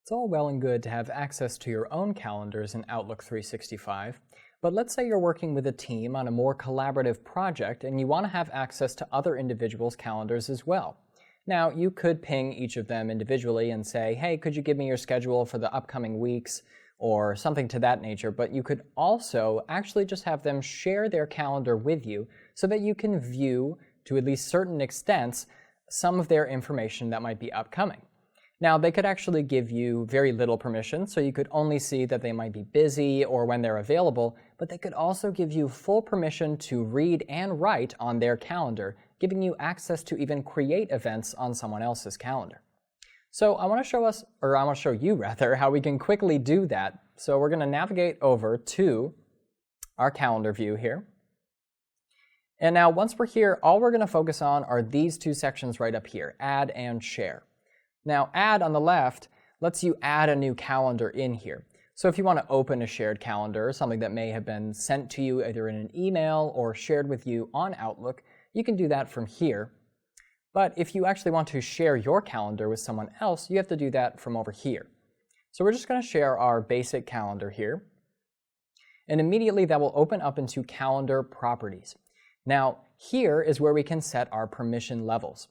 It's all well and good to have access to your own calendars in Outlook 365, but let's say you're working with a team on a more collaborative project and you want to have access to other individuals' calendars as well. Now, you could ping each of them individually and say, hey, could you give me your schedule for the upcoming weeks, or something to that nature, but you could also actually just have them share their calendar with you so that you can view, to at least certain extents, some of their information that might be upcoming. Now, they could actually give you very little permission, so you could only see that they might be busy or when they're available, but they could also give you full permission to read and write on their calendar, giving you access to even create events on someone else's calendar. So I want to show you rather, how we can quickly do that. So we're going to navigate over to our calendar view here. And now once we're here, all we're going to focus on are these two sections right up here, add and share. Now, add on the left lets you add a new calendar in here. So if you want to open a shared calendar, something that may have been sent to you either in an email or shared with you on Outlook, you can do that from here. But if you actually want to share your calendar with someone else, you have to do that from over here. So we're just going to share our basic calendar here. And immediately that will open up into Calendar Properties. Now, here is where we can set our permission levels.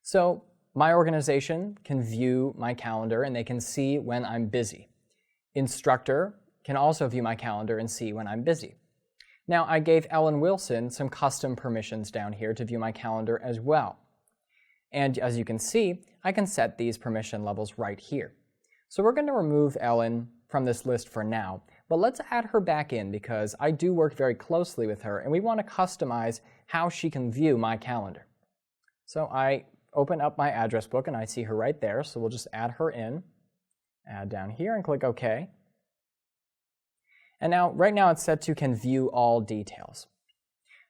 So my organization can view my calendar and they can see when I'm busy. Instructor can also view my calendar and see when I'm busy. Now, I gave Ellen Wilson some custom permissions down here to view my calendar as well. And as you can see, I can set these permission levels right here. So we're going to remove Ellen from this list for now, but let's add her back in because I do work very closely with her and we want to customize how she can view my calendar. So I open up my address book and I see her right there, so we'll just add her in, add down here and click OK. And now, right now it's set to can view all details.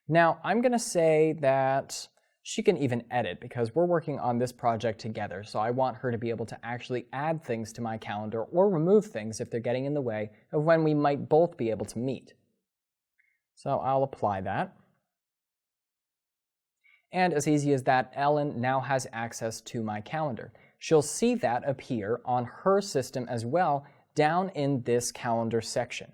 Now I'm going to say that she can even edit because we're working on this project together, so I want her to be able to actually add things to my calendar or remove things if they're getting in the way of when we might both be able to meet. So I'll apply that. And as easy as that, Ellen now has access to my calendar. She'll see that appear on her system as well down in this calendar section.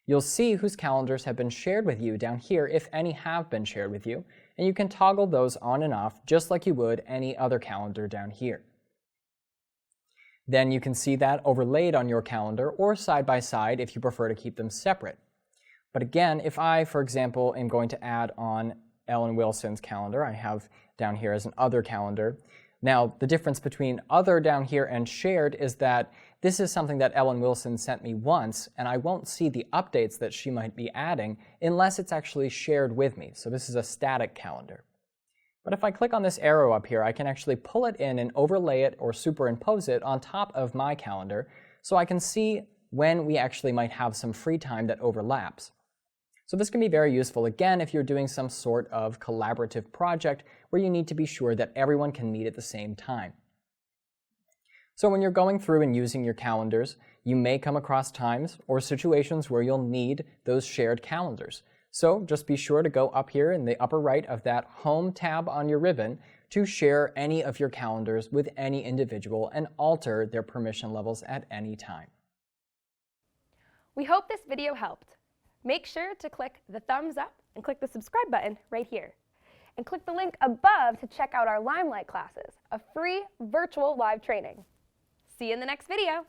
You'll see whose calendars have been shared with you down here, if any have been shared with you, and you can toggle those on and off just like you would any other calendar down here. Then you can see that overlaid on your calendar or side by side if you prefer to keep them separate. But again, if I, for example, am going to add on Ellen Wilson's calendar, I have down here as an other calendar. Now, the difference between other down here and shared is that this is something that Ellen Wilson sent me once, and I won't see the updates that she might be adding unless it's actually shared with me. So this is a static calendar. But if I click on this arrow up here, I can actually pull it in and overlay it or superimpose it on top of my calendar so I can see when we actually might have some free time that overlaps. So this can be very useful, again, if you're doing some sort of collaborative project where you need to be sure that everyone can meet at the same time. So when you're going through and using your calendars, you may come across times or situations where you'll need those shared calendars. So just be sure to go up here in the upper right of that Home tab on your ribbon to share any of your calendars with any individual and alter their permission levels at any time. We hope this video helped. Make sure to click the thumbs up and click the subscribe button right here. And click the link above to check out our Limelight classes, a free virtual live training. See you in the next video.